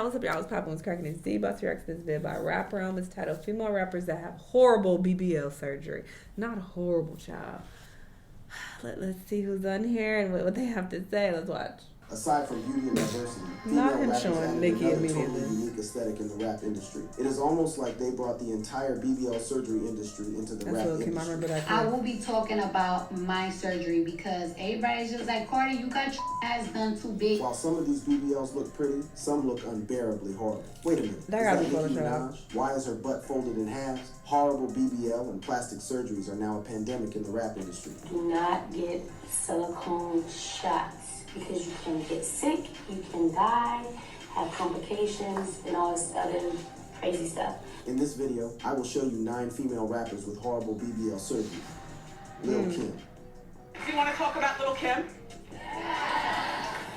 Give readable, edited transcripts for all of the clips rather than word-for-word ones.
what's up, y'all? What's poppin'? What's cracking? It's D. About to react to this vid by Rapper It's titled Female Rappers That Have Horrible BBL Surgery. Not horrible, child. Let's see who's on here and what they have to say. Let's watch. Aside from beauty and diversity, Not female him rappers showing added Nicki another immediately. totally unique aesthetic in the rap industry. It is almost like they brought the entire BBL surgery industry into the rap industry. I remember that. I will be talking about my surgery because everybody's just like, Cardi, you got your ass done too big. While some of these BBLs look pretty, some look unbearably horrible. Wait a minute, is gotta that be Nicki Photoshop. Minaj? Why is her butt folded in halves? Horrible BBL and plastic surgeries are now a pandemic in the rap industry. Do not get silicone shots because you can get sick, you can die, have complications, and all this other crazy stuff. In this video, I will show you 9 female rappers with horrible BBL surgery. Lil Kim. If you want to talk about Lil Kim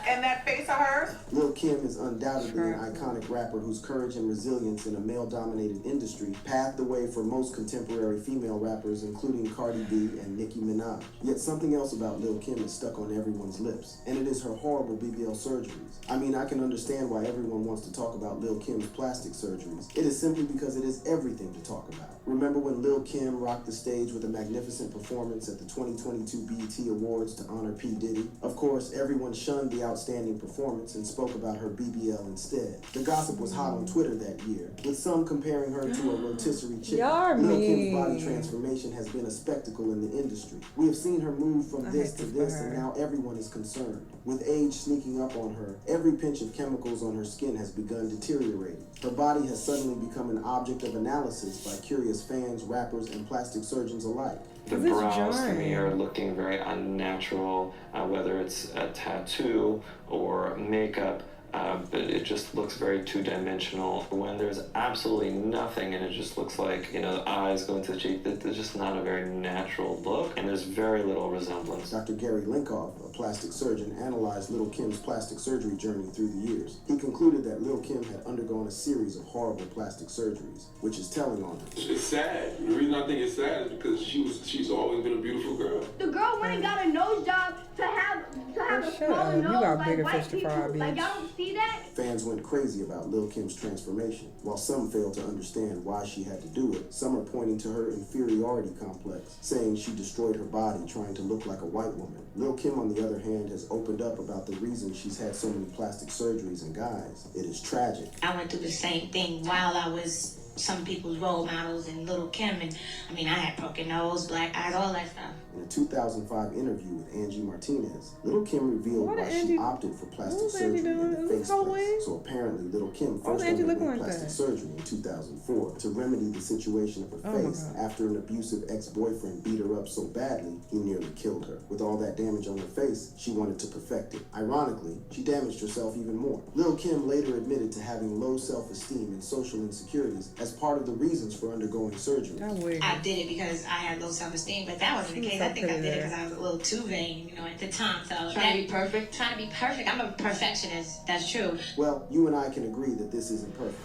and that face of hers, Lil Kim is undoubtedly an iconic rapper whose courage and resilience in a male-dominated industry paved the way for most contemporary female rappers, including Cardi B and Nicki Minaj. Yet something else about Lil Kim is stuck on everyone's lips, and it is her horrible BBL surgeries. I mean, I can understand why everyone wants to talk about Lil Kim's plastic surgeries. It is simply because it is everything to talk about. Remember when Lil Kim rocked the stage with a magnificent performance at the 2022 BET Awards to honor P. Diddy? Of course, everyone shunned the outstanding performance and spoke about her BBL instead. The gossip was hot on Twitter that year, with some comparing her to a rotisserie chicken. Lil Kim's body transformation has been a spectacle in the industry. We have seen her move from this to this, and now everyone is concerned. With age sneaking up on her, every pinch of chemicals on her skin has begun deteriorating. Her body has suddenly become an object of analysis by curious fans, rappers, and plastic surgeons alike. The brows to me are looking very unnatural, whether it's a tattoo or makeup, but it just looks very two-dimensional. When there's absolutely nothing and it just looks like, you know, the eyes go into the cheek, there's just not a very natural look, and there's very little resemblance. Dr. Gary Linkoff, a plastic surgeon, analyzed Lil Kim's plastic surgery journey through the years. He concluded that Lil Kim had undergone a series of horrible plastic surgeries, which is telling on her. It's sad. The reason I think it's sad is because she's always been a beautiful girl. The girl went and got a nose job to have a smaller nose, like white people. Like, y'all don't see that? Fans went crazy about Lil Kim's transformation. While some failed to understand why she had to do it, some are pointing to her inferiority complex, saying she destroyed her body trying to look like a white woman. Lil Kim, on the other hand, has opened up about the reason she's had so many plastic surgeries, and guys, it is tragic. I went through the same thing while I was some people's role models and Lil Kim, and I mean, I had broken nose, black eyes, all that stuff. In a 2005 interview with Angie Martinez, Lil Kim revealed why she opted for plastic surgery in the face place. So apparently, Lil Kim first underwent plastic surgery in 2004 to remedy the situation of her face after an abusive ex-boyfriend beat her up so badly he nearly killed her. With all that damage on her face, she wanted to perfect it. Ironically, she damaged herself even more. Lil Kim later admitted to having low self-esteem and social insecurities as part of the reasons for undergoing surgery. I did it because I had low self-esteem, but that wasn't the case. I think I did it because I was a little too vain, you know, at the time. So trying to be perfect. Trying to be perfect. I'm a perfectionist. That's true. Well, you and I can agree that this isn't perfect.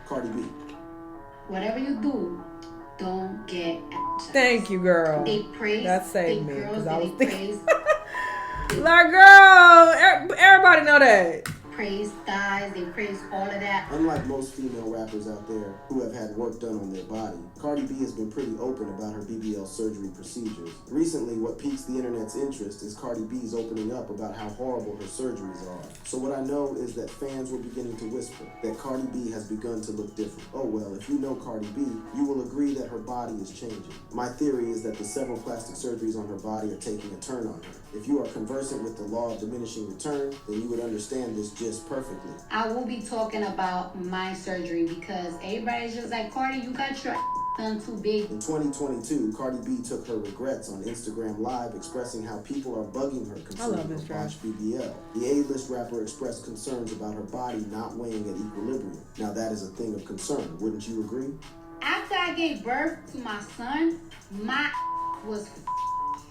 Cardi B. Whatever you do, don't get anxious. Thank you, girl. They praise. That saved me because I was thinking. Like, girl, everybody know that. Praise thighs, they praise all of that. Unlike most female rappers out there who have had work done on their body, Cardi B has been pretty open about her BBL surgery procedures. Recently, what piques the internet's interest is Cardi B's opening up about how horrible her surgeries are. So what I know is that fans were beginning to whisper that Cardi B has begun to look different. Oh well, if you know Cardi B, you will agree that her body is changing. My theory is that the several plastic surgeries on her body are taking a turn on her. If you are conversant with the law of diminishing return, then you would understand this just perfectly. I will be talking about my surgery because everybody's just like, Cardi, you got your done too big. In 2022, Cardi B took her regrets on Instagram Live, expressing how people are bugging her concerning her botched BBL. The A-list rapper expressed concerns about her body not weighing at equilibrium. Now that is a thing of concern, wouldn't you agree? After I gave birth to my son, my was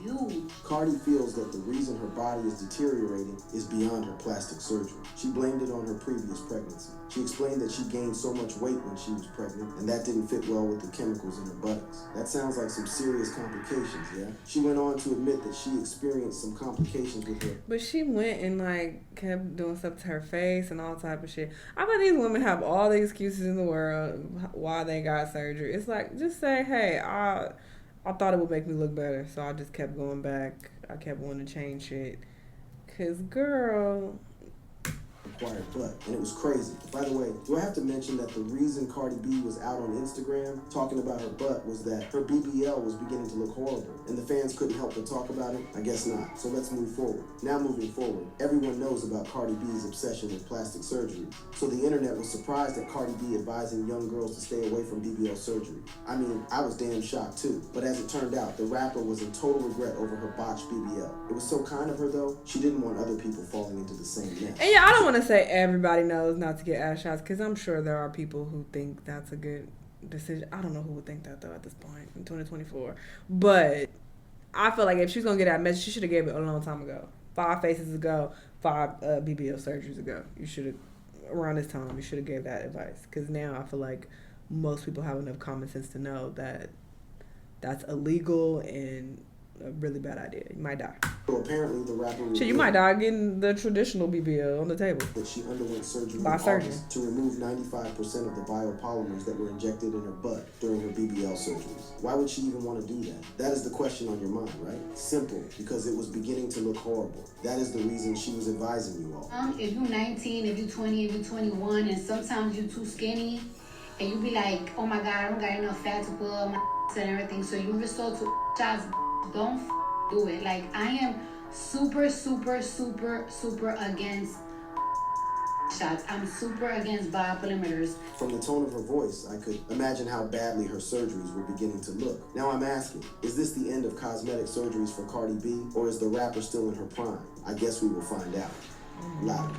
huge. Cardi feels that the reason her body is deteriorating is beyond her plastic surgery. She blamed it on her previous pregnancy. She explained that she gained so much weight when she was pregnant, and that didn't fit well with the chemicals in her buttocks. That sounds like some serious complications, yeah? She went on to admit that she experienced some complications with her. But she went and kept doing stuff to her face and all type of shit. I bet these women have all the excuses in the world why they got surgery. It's like, just say, hey, I thought it would make me look better, so I just kept going back. I kept wanting to change shit. Cause girl, Acquired butt, and it was crazy. By the way, do I have to mention that the reason Cardi B was out on Instagram talking about her butt was that her BBL was beginning to look horrible, and the fans couldn't help but talk about it? I guess not. So let's move forward. Now moving forward, everyone knows about Cardi B's obsession with plastic surgery, so the internet was surprised at Cardi B advising young girls to stay away from BBL surgery. I mean, I was damn shocked too, but as it turned out, the rapper was in total regret over her botched BBL. It was so kind of her though, she didn't want other people falling into the same mess. and yeah, I don't want to say everybody knows not to get ass shots, because I'm sure there are people who think that's a good decision. I don't know who would think that though at this point in 2024, but I feel like if she's gonna get that message, she should have gave it a long time ago. 5 faces ago, 5 BBL surgeries ago. You should have, around this time, you should have gave that advice, because now I feel like most people have enough common sense to know that that's illegal and a really bad idea. You might die. So apparently the rapper... Shit, you might die getting the traditional BBL on the table. That she underwent surgery by surgeon to remove 95% of the biopolymers that were injected in her butt during her BBL surgeries. Why would she even want to do that? That is the question on your mind, right? Simple, because it was beginning to look horrible. That is the reason she was advising you all. If you're 19, if you're 20, if you're 21, and sometimes you're too skinny, and you be like, oh my God, I don't got enough fat to put on my and everything, so you resort to shots. Don't do it. Like, I am super against shots. I'm super against biopolymers. From the tone of her voice, I could imagine how badly her surgeries were beginning to look. Now I'm asking, is this the end of cosmetic surgeries for Cardi B, or is the rapper still in her prime? I guess we will find out. Latto.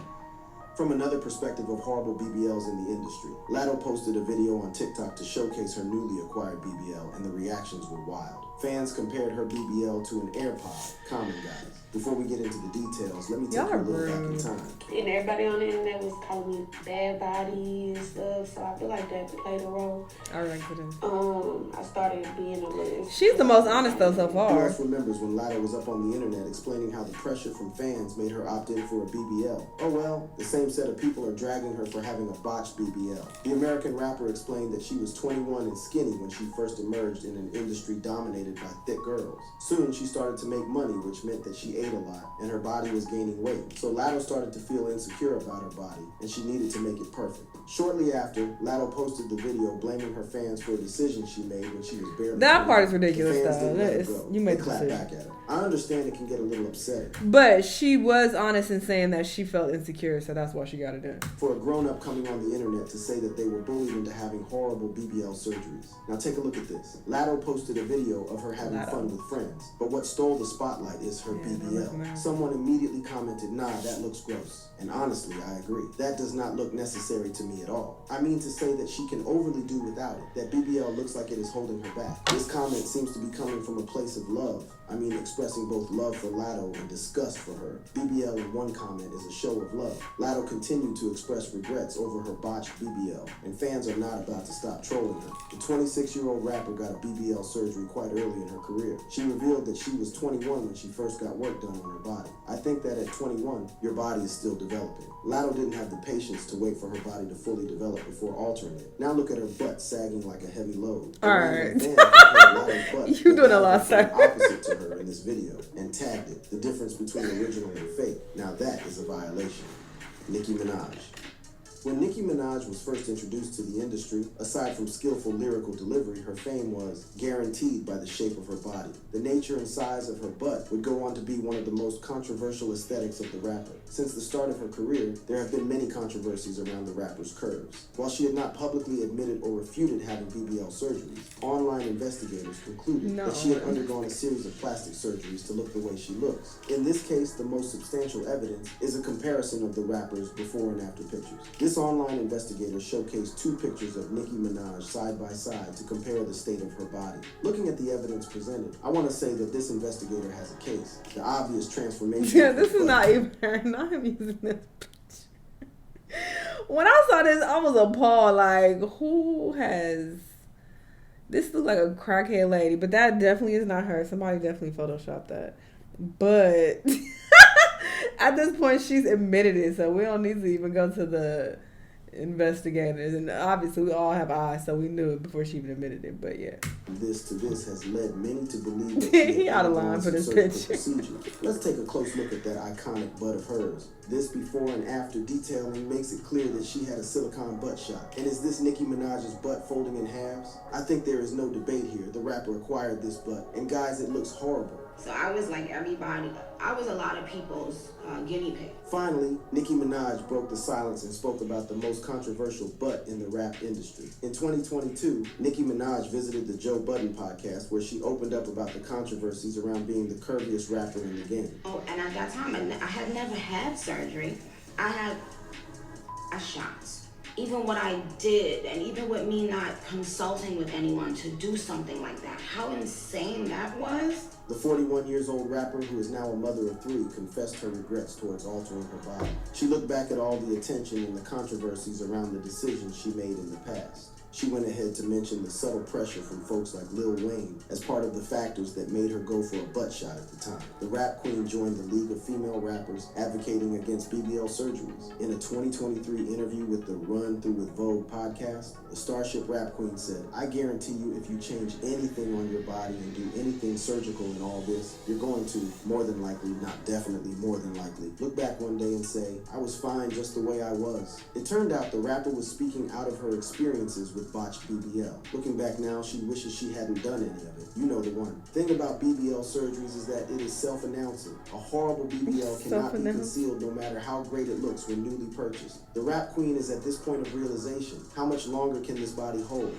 From another perspective of horrible BBLs in the industry, Latto posted a video on TikTok to showcase her newly acquired BBL, and the reactions were wild. Fans compared her BBL to an AirPod. Common, guys. Before we get into the details, let me take you a little back in time. And everybody on the internet was calling me bad body and stuff, so I feel like that played a role. I reckon. I started being a little... She's the most honest though so far. Who else remembers when Latto was up on the internet explaining how the pressure from fans made her opt in for a BBL? Oh well, the same set of people are dragging her for having a botched BBL. The American rapper explained that she was 21 and skinny when she first emerged in an industry dominated by thick girls. Soon she started to make money, which meant that she ate a lot and her body was gaining weight. So Latto started to feel insecure about her body and she needed to make it perfect. Shortly after, Latto posted the video blaming her fans for a decision she made when she was barely... That part is ridiculous though. You made the clap back at her. I understand it can get a little upsetting. But she was honest in saying that she felt insecure, so that's why she got it done. For a grown-up coming on the internet to say that they were bullied into having horrible BBL surgeries. Now take a look at this. Latto posted a video of her having fun with friends, but what stole the spotlight is her BBL. Someone immediately commented, nah, that looks gross. And honestly, I agree. That does not look necessary to me at all. I mean to say that she can overly do without it. That BBL looks like it is holding her back. This comment seems to be coming from a place of love. I mean, expressing both love for Latto and disgust for her. BBL in one comment is a show of love. Latto continued to express regrets over her botched BBL, and fans are not about to stop trolling her. The 26-year-old rapper got a BBL surgery quite early in her career. She revealed that she was 21 when she first got work done on her body. I think that at 21, your body is still developing. Latto didn't have the patience to wait for her body to fully develop before altering it. Now look at her butt sagging like a heavy load. Alright. You doing a lot, sir. Opposite to her in this video and tagged it. The difference between original and fake. Now that is a violation. Nicki Minaj. When Nicki Minaj was first introduced to the industry, aside from skillful lyrical delivery, her fame was guaranteed by the shape of her body. The nature and size of her butt would go on to be one of the most controversial aesthetics of the rapper. Since the start of her career, there have been many controversies around the rapper's curves. While she had not publicly admitted or refuted having BBL surgeries, online investigators concluded that she had undergone a series of plastic surgeries to look the way she looks. In this case, the most substantial evidence is a comparison of the rapper's before and after pictures. This This online investigator showcased 2 pictures of Nicki Minaj side by side to compare the state of her body. Looking at the evidence presented, I want to say that this investigator has a case. The obvious transformation. Yeah, this is not even her. Not him using this picture. When I saw this, I was appalled. Like, who has... This looks like a crackhead lady, but that definitely is not her. Somebody definitely photoshopped that. But at this point, she's admitted it, so we don't need to even go to the investigators. And obviously, we all have eyes, so we knew it before she even admitted it. But yeah, this has led many to believe that he out of line for this picture. Procedure. Let's take a close look at that iconic butt of hers. This before and after detailing makes it clear that she had a silicone butt shot. And is this Nicki Minaj's butt folding in halves? I think there is no debate here. The rapper acquired this butt, and guys, it looks horrible. So I was like everybody. I was a lot of people's guinea pig. Finally, Nicki Minaj broke the silence and spoke about the most controversial butt in the rap industry. In 2022, Nicki Minaj visited the Joe Budden podcast where she opened up about the controversies around being the curviest rapper in the game. Oh, and at that time, I had never had surgery. I had a shot. Even what I did, and even with me not consulting with anyone to do something like that, how insane that was. The 41-year-old rapper, who is now a mother of 3, confessed her regrets towards altering her body. She looked back at all the attention and the controversies around the decisions she made in the past. She went ahead to mention the subtle pressure from folks like Lil Wayne as part of the factors that made her go for a butt shot at the time. The rap queen joined the League of Female Rappers advocating against BBL surgeries. In a 2023 interview with the Run Through with Vogue podcast, the Starship rap queen said, "I guarantee you if you change anything on your body and do anything surgical in all this, you're going to, more than likely, not definitely, more than likely, look back one day and say, I was fine just the way I was." It turned out the rapper was speaking out of her experiences with botched BBL. Looking back now, she wishes she hadn't done any of it. You know the one. Thing about BBL surgeries is that it is self-announcing. A horrible BBL cannot be concealed no matter how great it looks when newly purchased. The rap queen is at this point of realization. How much longer can this body hold?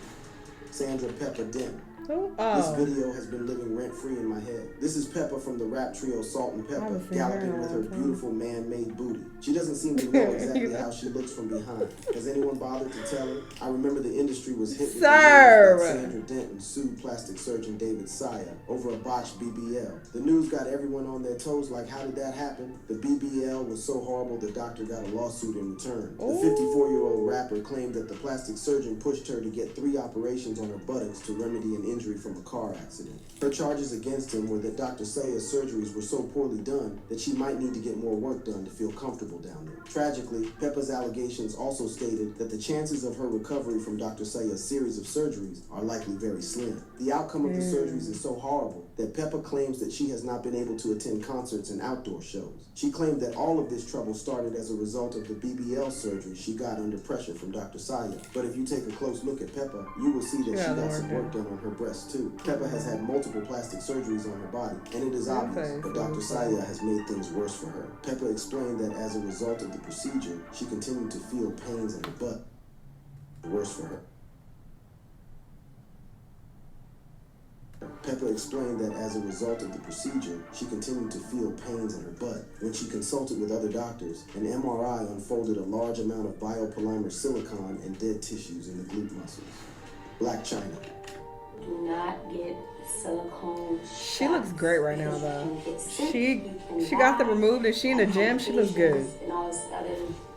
Sandra Pepper Dent. This video has been living rent-free in my head. This is Peppa from the rap trio Salt and Pepper, galloping with her beautiful man-made booty. She doesn't seem to know exactly how she looks from behind. Has anyone bothered to tell her? I remember the industry was hit with the news that Sandra Denton sued plastic surgeon David Saya over a botched BBL. The news got everyone on their toes like, how did that happen? The BBL was so horrible the doctor got a lawsuit in return. The 54-year-old rapper claimed that the plastic surgeon pushed her to get 3 operations on her buttocks to remedy an injury from a car accident. Her charges against him were that Dr. Saya's surgeries were so poorly done that she might need to get more work done to feel comfortable down there. Tragically, Peppa's allegations also stated that the chances of her recovery from Dr. Saya's series of surgeries are likely very slim. The outcome of the surgeries is so horrible that Peppa claims that she has not been able to attend concerts and outdoor shows. She claimed that all of this trouble started as a result of the BBL surgery she got under pressure from Dr. Saya. But if you take a close look at Peppa, you will see that she got some work done on her breasts too. Peppa has had multiple plastic surgeries on her body, and it is obvious, but Dr. Saya has made things worse for her. Peppa explained that as a result of the procedure, she continued to feel pains in her butt. Worse for her. Peppa explained that as a result of the procedure, she continued to feel pains in her butt. When she consulted with other doctors, an MRI unfolded a large amount of biopolymer silicone and dead tissues in the glute muscles. Black China. Do not get silicone shots. She looks great right now, though. She got them removed, and she in the gym. She looks good.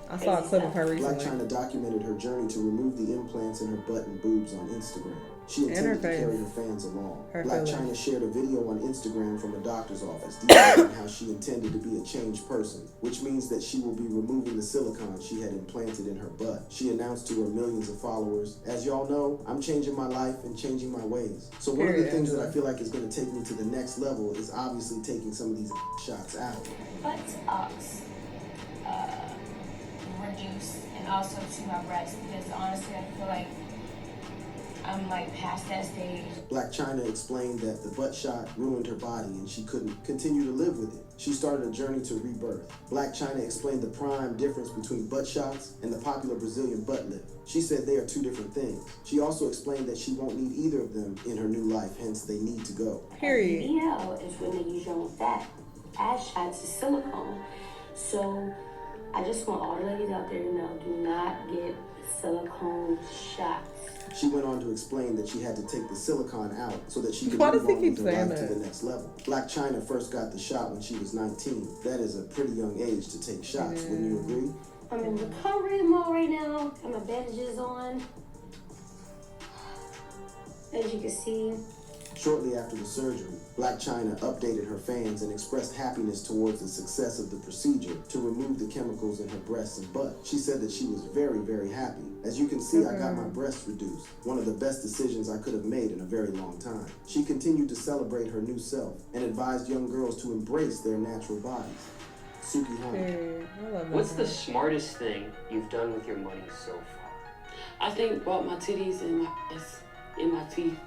I saw a clip of her recently. Black China documented her journey to remove the implants in her butt and boobs on Instagram. She intended to carry her fans along. Black China shared a video on Instagram from a doctor's office detailing how she intended to be a changed person, which means that she will be removing the silicone she had implanted in her butt. She announced to her millions of followers, "As y'all know, I'm changing my life and changing my ways." So one of the things that I feel like is going to take me to the next level is obviously taking some of these shots out. Buttocks reduce, and also to my breasts, because honestly I feel like I'm like past that stage. Black China explained that the butt shot ruined her body and she couldn't continue to live with it. She started a journey to rebirth. Black China explained the prime difference between butt shots and the popular Brazilian butt lift. She said they are 2 different things. She also explained that she won't need either of them in her new life, hence they need to go. Period. BBL is when they use your own fat. Ass shots is silicone. So I just want all the ladies out there to know, do not get silicone shots. She went on to explain that she had to take the silicone out so that she could Why move does he on keep with her saying life that? to the next level. Blac Chyna first got the shot when she was 19. That is a pretty young age to take shots, wouldn't you agree? I'm in recovery mode right now. Got my bandages on. As you can see. Shortly after the surgery, Blac Chyna updated her fans and expressed happiness towards the success of the procedure to remove the chemicals in her breasts and butt. She said that she was very, very happy. As you can see, I got my breasts reduced. One of the best decisions I could have made in a very long time. She continued to celebrate her new self and advised young girls to embrace their natural bodies. Suki Hana. What's the smartest thing you've done with your money so far? I think bought my titties and my ass and my teeth.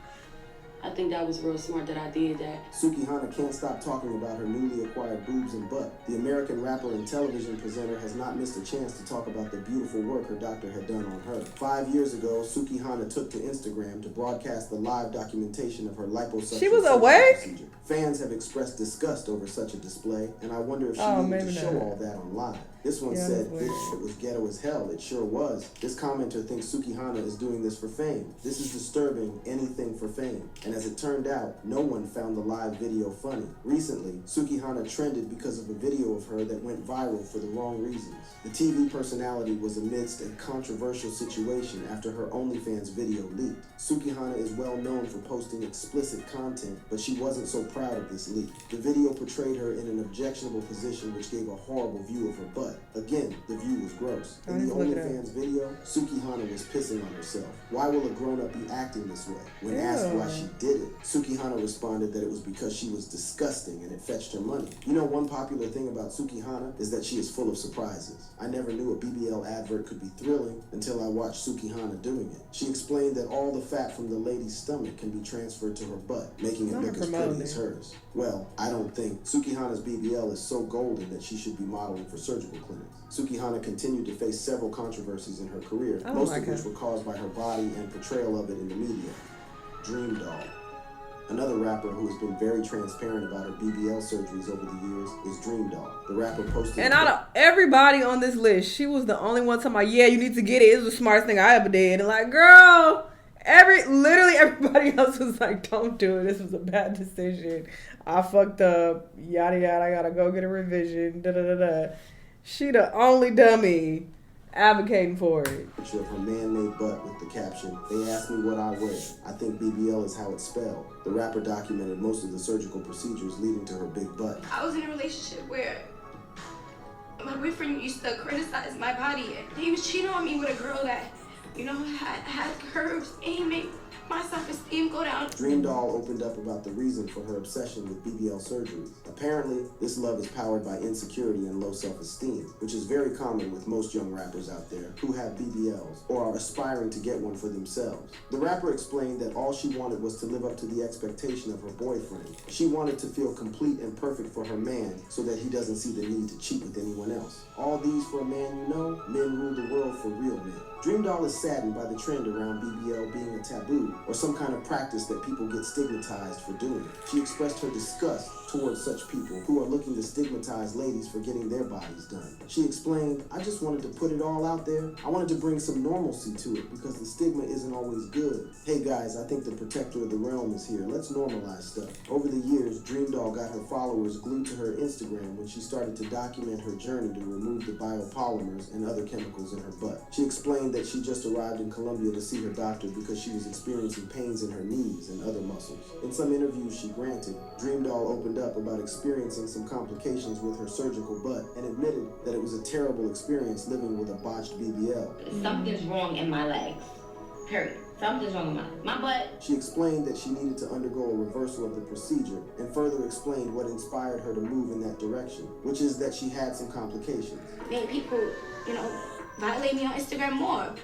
I think that was real smart that I did that. Suki Hana can't stop talking about her newly acquired boobs and butt. The American rapper and television presenter has not missed a chance to talk about the beautiful work her doctor had done on her. 5 years ago, Suki Hana took to Instagram to broadcast the live documentation of her liposuction She was awake? procedure. Fans have expressed disgust over such a display, and I wonder if she needed to show all that on live. This one said, "This shit was ghetto as hell." It sure was. This commenter thinks Suki Hana is doing this for fame. This is disturbing, anything for fame. And as it turned out, no one found the live video funny. Recently, Suki Hana trended because of a video of her that went viral for the wrong reasons. The TV personality was amidst a controversial situation after her OnlyFans video leaked. Suki Hana is well known for posting explicit content, but she wasn't so proud of this leak. The video portrayed her in an objectionable position which gave a horrible view of her butt. Again, the view was gross. In the OnlyFans video, Suki Hana was pissing on herself. Why will a grown-up be acting this way? When asked why she did it, Suki Hana responded that it was because she was disgusting and it fetched her money. You know, one popular thing about Suki Hana is that she is full of surprises. I never knew a BBL advert could be thrilling until I watched Suki Hana doing it. She explained that all the fat from the lady's stomach can be transferred to her butt, making it look as pretty as hers. Well, I don't think. Suki Hana's BBL is so golden that she should be modeling for surgical clinics. Suki Hana continued to face several controversies in her career, most of which were caused by her body and portrayal of it in the media. Dream Doll. Another rapper who has been very transparent about her BBL surgeries over the years is Dream Doll. The rapper posted... And out of everybody on this list, she was the only one talking about, yeah, you need to get it. It was the smartest thing I ever did. And like, girl, literally everybody else was like, don't do it. This was a bad decision. I fucked up. Yada, yada. I gotta go get a revision. Da, da, da, da. She the only dummy advocating for it. Picture of her man-made butt with the caption, "They asked me what I wear. I think BBL is how it's spelled." The rapper documented most of the surgical procedures leading to her big butt. I was in a relationship where my boyfriend used to criticize my body. He was cheating on me with a girl that, had curves, and he made my self-esteem go down. Dream Doll opened up about the reason for her obsession with BBL surgeries. Apparently, this love is powered by insecurity and low self-esteem, which is very common with most young rappers out there who have BBLs or are aspiring to get one for themselves. The rapper explained that all she wanted was to live up to the expectation of her boyfriend. She wanted to feel complete and perfect for her man so that he doesn't see the need to cheat with anyone else. All these for a man you know, men rule the world for real men. Dream Doll is saddened by the trend around BBL being a taboo or some kind of practice that people get stigmatized for doing. She expressed her disgust towards such people who are looking to stigmatize ladies for getting their bodies done. She explained, "I just wanted to put it all out there. I wanted to bring some normalcy to it because the stigma isn't always good. Hey guys, I think the protector of the realm is here. Let's normalize stuff." Over the years, Dream Doll got her followers glued to her Instagram when she started to document her journey to remove the biopolymers and other chemicals in her butt. She explained that she just arrived in Colombia to see her doctor because she was experiencing pains in her knees and other muscles. In some interviews she granted, Dream Doll opened up about experiencing some complications with her surgical butt and admitted that it was a terrible experience living with a botched BBL. Something's wrong in my legs. Period. Something's wrong with my butt. She explained that she needed to undergo a reversal of the procedure and further explained what inspired her to move in that direction, which is that she had some complications. Made people, violate me on Instagram more.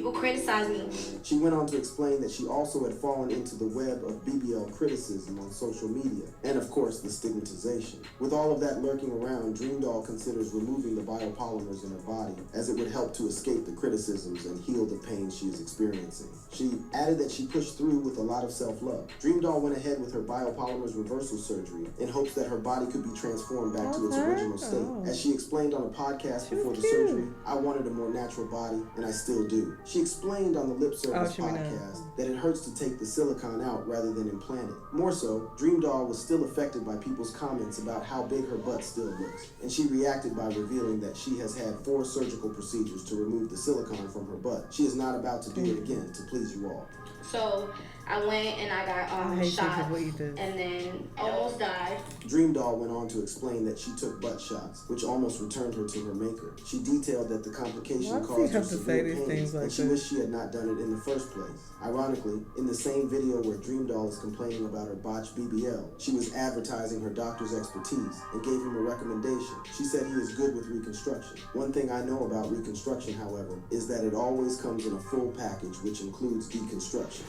People criticize me. She went on to explain that she also had fallen into the web of BBL criticism on social media, and of course the stigmatization. With all of that lurking around, Dream Doll considers removing the biopolymers in her body, as it would help to escape the criticisms and heal the pain she is experiencing. She added that she pushed through with a lot of self-love. Dream Doll went ahead with her biopolymers reversal surgery in hopes that her body could be transformed back to its original state. As she explained on a podcast before the surgery, I wanted a more natural body, and I still do. She explained on the Lip Service podcast that it hurts to take the silicone out rather than implant it. More so, Dream Doll was still affected by people's comments about how big her butt still looks, and she reacted by revealing that she has had 4 surgical procedures to remove the silicone from her butt. She is not about to do it again to please you all. So I went and I got shot and then almost died. Dream Doll went on to explain that she took butt shots, which almost returned her to her maker. She detailed that the complication caused her severe pains, and she wished she had not done it in the first place. Ironically, in the same video where Dream Doll is complaining about her botched BBL, she was advertising her doctor's expertise and gave him a recommendation. She said he is good with reconstruction. One thing I know about reconstruction, however, is that it always comes in a full package, which includes deconstruction.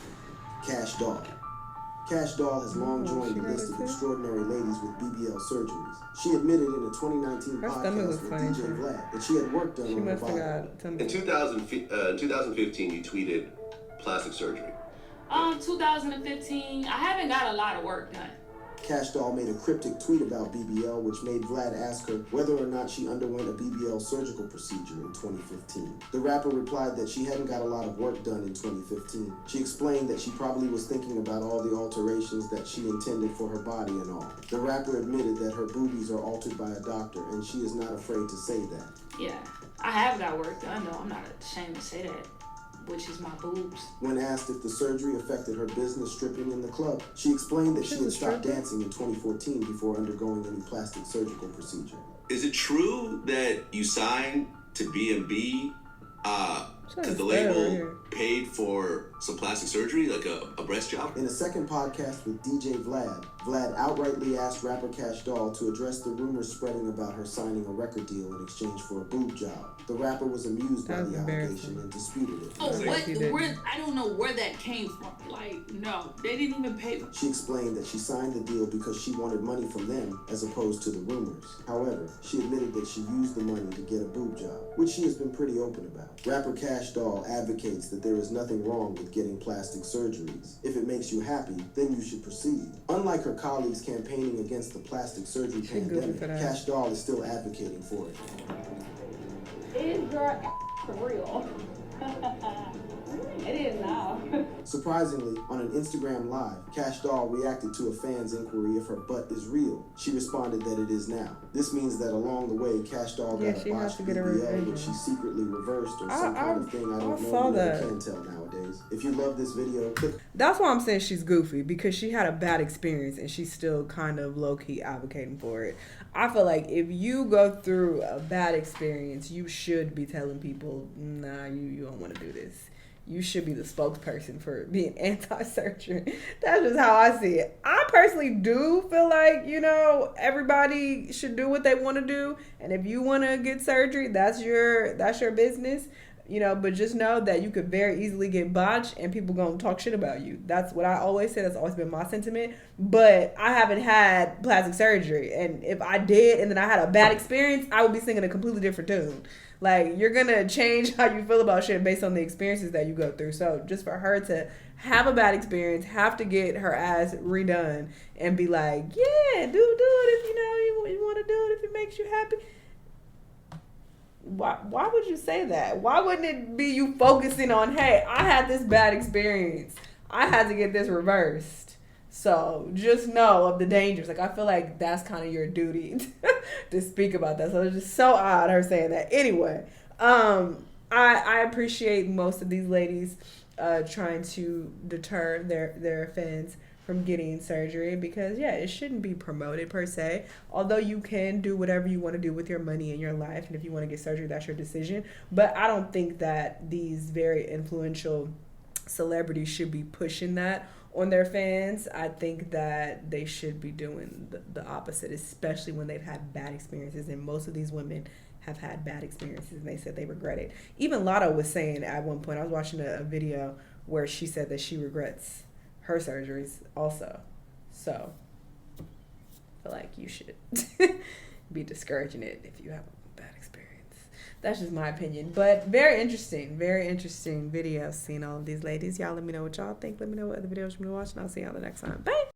Cash Doll. Cash Doll has long joined the list of extraordinary ladies with BBL surgeries. She admitted in a 2019 podcast with DJ Vlad that she had work done on her body. In 2015, you tweeted plastic surgery. 2015, I haven't got a lot of work done. Cash Doll made a cryptic tweet about BBL, which made Vlad ask her whether or not she underwent a BBL surgical procedure in 2015. The rapper replied that she hadn't got a lot of work done in 2015. She explained that she probably was thinking about all the alterations that she intended for her body and all. The rapper admitted that her boobies are altered by a doctor, and she is not afraid to say that. Yeah, I have got work done, though. I'm not ashamed to say that. Which is my boobs. When asked if the surgery affected her business stripping in the club, she explained that she had stopped dancing in 2014 before undergoing any plastic surgical procedure. Is it true that you signed to B&B because the label paid for some plastic surgery, like a breast job? In a second podcast with DJ Vlad, Vlad outrightly asked rapper Cash Doll to address the rumors spreading about her signing a record deal in exchange for a boob job. The rapper was amused by the allegation and disputed it. I don't know where that came from. Like, no, they didn't even pay me. She explained that she signed the deal because she wanted money from them as opposed to the rumors. However, she admitted that she used the money to get a boob job, which she has been pretty open about. Rapper Cash Doll advocates that there is nothing wrong with getting plastic surgeries. If it makes you happy, then you should proceed. Unlike her colleagues campaigning against the plastic surgery pandemic, Cash Doll is still advocating for it. Is your for real? It is now. Surprisingly, on an Instagram Live, Cash Doll reacted to a fan's inquiry if her butt is real. She responded that it is now. This means that along the way, Cash Doll got a botched BBL, which she secretly reversed or some kind of thing I don't know. You never can tell nowadays. If you love this video, click. That's why I'm saying she's goofy, because she had a bad experience and she's still kind of low-key advocating for it. I feel like if you go through a bad experience, you should be telling people, nah, you don't want to do this. You should be the spokesperson for being anti-surgery. That's just how I see it. I personally do feel like, everybody should do what they want to do. And if you want to get surgery, that's your business. But just know that you could very easily get botched and people gonna talk shit about you. That's what I always say. That's always been my sentiment. But I haven't had plastic surgery. And if I did and then I had a bad experience, I would be singing a completely different tune. Like, you're gonna change how you feel about shit based on the experiences that you go through. So just for her to have a bad experience, have to get her ass redone and be like, yeah, do it if you want to do it if it makes you happy. Why would you say that? Why wouldn't it be you focusing on, hey, I had this bad experience. I had to get this reversed. So just know of the dangers. Like, I feel like that's kind of your duty to speak about that. So it's just so odd her saying that. Anyway, I appreciate most of these ladies trying to deter their fans from getting surgery, because it shouldn't be promoted per se, although you can do whatever you want to do with your money in your life, and if you want to get surgery, that's your decision. But I don't think that these very influential celebrities should be pushing that on their fans. I think that they should be doing the opposite, especially when they've had bad experiences, and most of these women have had bad experiences and they said they regret it. Even Lotto was saying at one point, I was watching a video where she said that she regrets her surgeries also. So I feel like you should be discouraging it if you have a bad experience. That's just my opinion. But very interesting video seeing all of these ladies. Y'all let me know what y'all think. Let me know what other videos you want to watch, and I'll see y'all the next time. Bye.